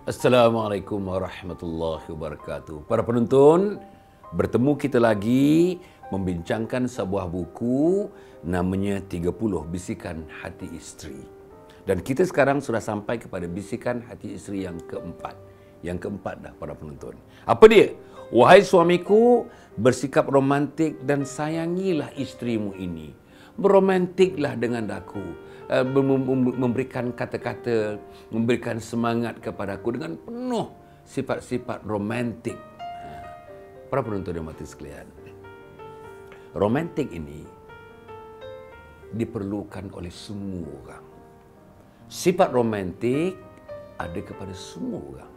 Assalamualaikum warahmatullahi wabarakatuh. Para penonton, bertemu kita lagi membincangkan sebuah buku namanya 30 Bisikan Hati Isteri. Dan kita sekarang sudah sampai kepada bisikan hati isteri yang keempat. Yang keempat dah para penonton. Apa dia? Wahai suamiku, bersikap romantik dan sayangilah isterimu ini. Berromantiklah dengan aku. Memberikan kata-kata, memberikan semangat kepadaku dengan penuh sifat-sifat romantik. Para penonton yang mati sekalian, romantik ini diperlukan oleh semua orang. Sifat romantik ada kepada semua orang.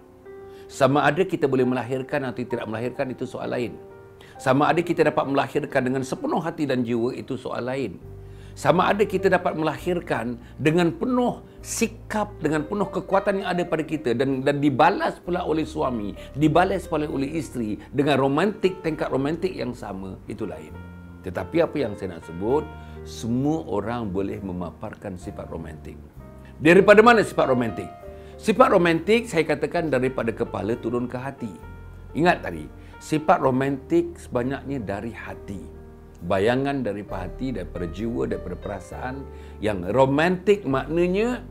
Sama ada kita boleh melahirkan atau tidak melahirkan, itu soal lain. Sama ada kita dapat melahirkan dengan sepenuh hati dan jiwa, itu soal lain. Sama ada kita dapat melahirkan dengan penuh sikap, dengan penuh kekuatan yang ada pada kita dan dibalas pula oleh suami, dibalas pula oleh isteri dengan romantik, tingkat romantik yang sama, itu lain. Tetapi apa yang saya nak sebut, semua orang boleh memaparkan sifat romantik. Daripada mana sifat romantik? Sifat romantik saya katakan daripada kepala turun ke hati. Ingat tadi, sifat romantik sebanyaknya dari hati. Bayangan daripada hati, daripada jiwa, daripada perasaan. Yang romantik maknanya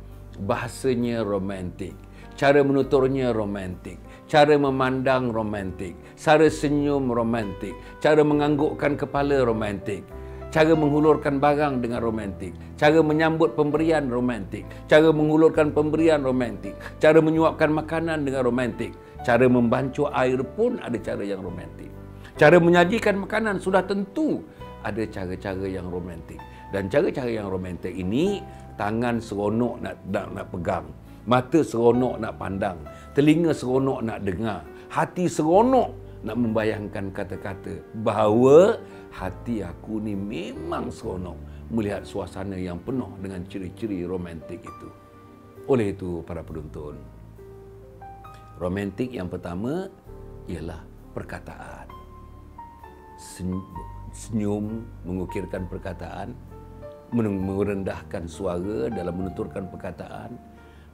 bahasanya romantik, cara menuturnya romantik, cara memandang romantik, cara senyum romantik, cara menganggukkan kepala romantik, cara menghulurkan barang dengan romantik, cara menyambut pemberian romantik, cara menghulurkan pemberian romantik, cara menyuapkan makanan dengan romantik, cara membancuh air pun ada cara yang romantik. Cara menyajikan makanan sudah tentu ada cara-cara yang romantik. Dan cara-cara yang romantik ini, tangan seronok nak pegang, mata seronok nak pandang, telinga seronok nak dengar, hati seronok nak membayangkan kata-kata bahawa hati aku ni memang seronok melihat suasana yang penuh dengan ciri-ciri romantik itu. Oleh itu para penonton, romantik yang pertama ialah perkataan. Senyum mengukirkan perkataan, merendahkan suara dalam menuturkan perkataan,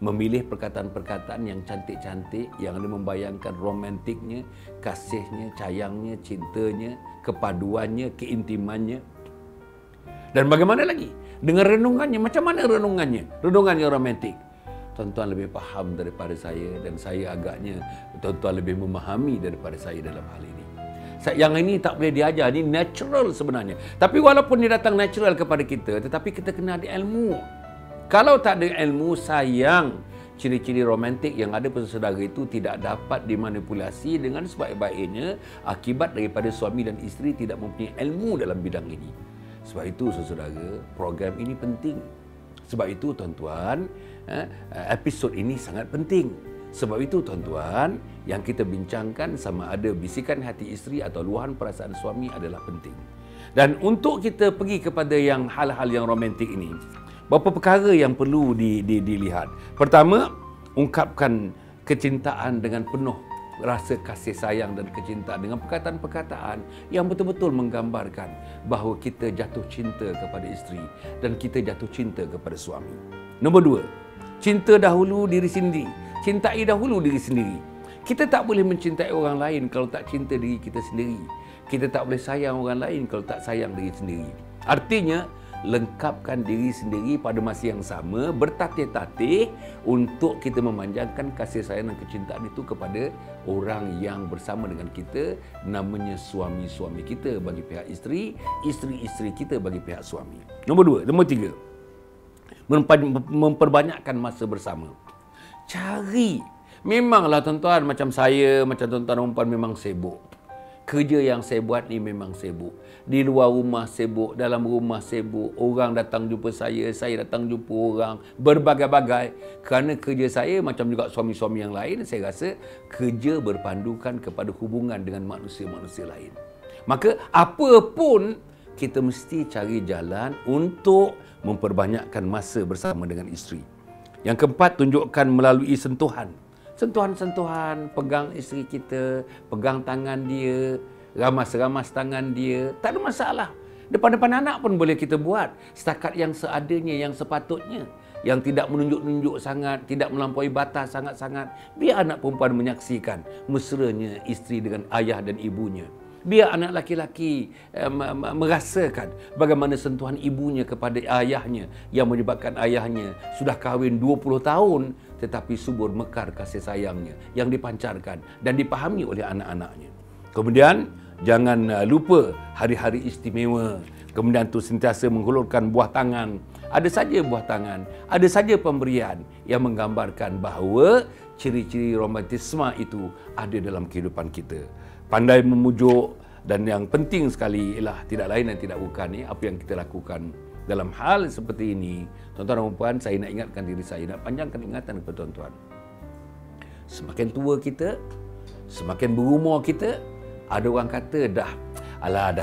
memilih perkataan-perkataan yang cantik-cantik, yang ada membayangkan romantiknya, kasihnya, sayangnya, cintanya, kepaduannya, keintimannya. Dan bagaimana lagi dengan renungannya? Macam mana renungannya? Renungan yang romantik. Tuan-tuan lebih faham daripada saya, dan saya agaknya tuan-tuan lebih memahami daripada saya dalam hal ini. Yang ini tak boleh diajar, ini natural sebenarnya. Tapi walaupun dia datang natural kepada kita, tetapi kita kena ada ilmu. Kalau tak ada ilmu, sayang ciri-ciri romantik yang ada pada saudara itu tidak dapat dimanipulasi dengan sebaik-baiknya akibat daripada suami dan isteri tidak mempunyai ilmu dalam bidang ini. Sebab itu saudara, program ini penting. Sebab itu tuan-tuan, episod ini sangat penting. Sebab itu tuan-tuan, yang kita bincangkan sama ada bisikan hati isteri atau luahan perasaan suami adalah penting. Dan untuk kita pergi kepada yang hal-hal yang romantik ini, beberapa perkara yang perlu dilihat. Pertama, ungkapkan kecintaan dengan penuh rasa kasih sayang dan kecintaan dengan perkataan-perkataan yang betul-betul menggambarkan bahawa kita jatuh cinta kepada isteri dan kita jatuh cinta kepada suami. Nombor dua, cinta dahulu diri sendiri. Cintai dahulu diri sendiri. Kita tak boleh mencintai orang lain kalau tak cinta diri kita sendiri. Kita tak boleh sayang orang lain kalau tak sayang diri sendiri. Artinya, lengkapkan diri sendiri pada masa yang sama, bertatih-tatih untuk kita memanjangkan kasih sayang dan kecintaan itu kepada orang yang bersama dengan kita, namanya suami-suami kita bagi pihak isteri, isteri-isteri kita bagi pihak suami. Nombor dua. Nombor tiga, memperbanyakkan masa bersama. Cari. Memanglah tuan-tuan, macam saya, macam tuan-tuan perempuan memang sibuk. Kerja yang saya buat ni memang sibuk. Di luar rumah sibuk, dalam rumah sibuk. Orang datang jumpa saya datang jumpa orang. Berbagai-bagai. Kerana kerja saya macam juga suami-suami yang lain, saya rasa kerja berpandukan kepada hubungan dengan manusia-manusia lain. Maka apa pun kita mesti cari jalan untuk memperbanyakkan masa bersama dengan isteri. Yang keempat, tunjukkan melalui sentuhan. Sentuhan-sentuhan, pegang isteri kita, pegang tangan dia, ramas-ramas tangan dia, tak ada masalah. Depan-depan anak pun boleh kita buat. Setakat yang seadanya, yang sepatutnya. Yang tidak menunjuk-nunjuk sangat, tidak melampaui batas sangat-sangat. Biar anak perempuan menyaksikan mesranya isteri dengan ayah dan ibunya. Biar anak laki-laki merasakan bagaimana sentuhan ibunya kepada ayahnya yang menyebabkan ayahnya sudah kahwin 20 tahun tetapi subur mekar kasih sayangnya yang dipancarkan dan dipahami oleh anak-anaknya. Kemudian jangan lupa hari-hari istimewa. Kemudian tu sentiasa menghulurkan buah tangan. Ada saja buah tangan, ada saja pemberian yang menggambarkan bahawa ciri-ciri romantisme itu ada dalam kehidupan kita. Pandai memujuk, dan yang penting sekali ialah tidak lain dan tidak bukan apa yang kita lakukan dalam hal seperti ini. Tuan-tuan dan puan, saya nak ingatkan diri saya, nak panjangkan ingatan kepada tuan-tuan. Semakin tua kita, semakin berumur kita, ada orang kata dah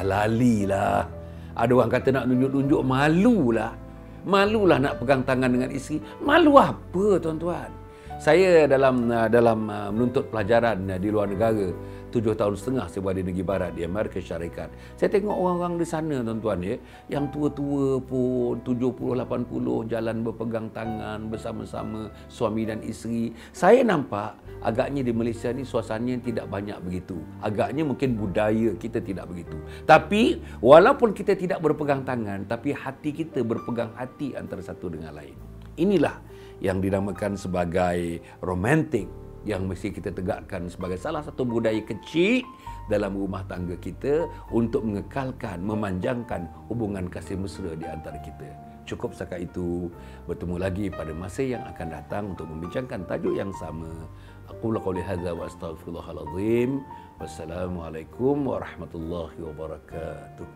lali lah. Ada orang kata nak tunjuk-tunjuk, malulah. Malulah nak pegang tangan dengan isteri. Malu apa, tuan-tuan? Saya dalam menuntut pelajaran di luar negara, 7 tahun setengah saya buat di negeri barat, di Amerika Syarikat. Saya tengok orang-orang di sana, tuan-tuan, yang tua-tua pun 70-80 jalan berpegang tangan bersama-sama suami dan isteri. Saya nampak agaknya di Malaysia ni suasananya tidak banyak begitu. Agaknya mungkin budaya kita tidak begitu. Tapi walaupun kita tidak berpegang tangan, tapi hati kita berpegang hati antara satu dengan lain. Inilah yang dinamakan sebagai romantik, yang mesti kita tegakkan sebagai salah satu budaya kecil dalam rumah tangga kita untuk mengekalkan, memanjangkan hubungan kasih mesra di antara kita. Cukup setakat itu. Bertemu lagi pada masa yang akan datang untuk membincangkan tajuk yang sama. Aqulu qouli hadza wa astaghfirullahal azim. Wassalamualaikum warahmatullahi wabarakatuh.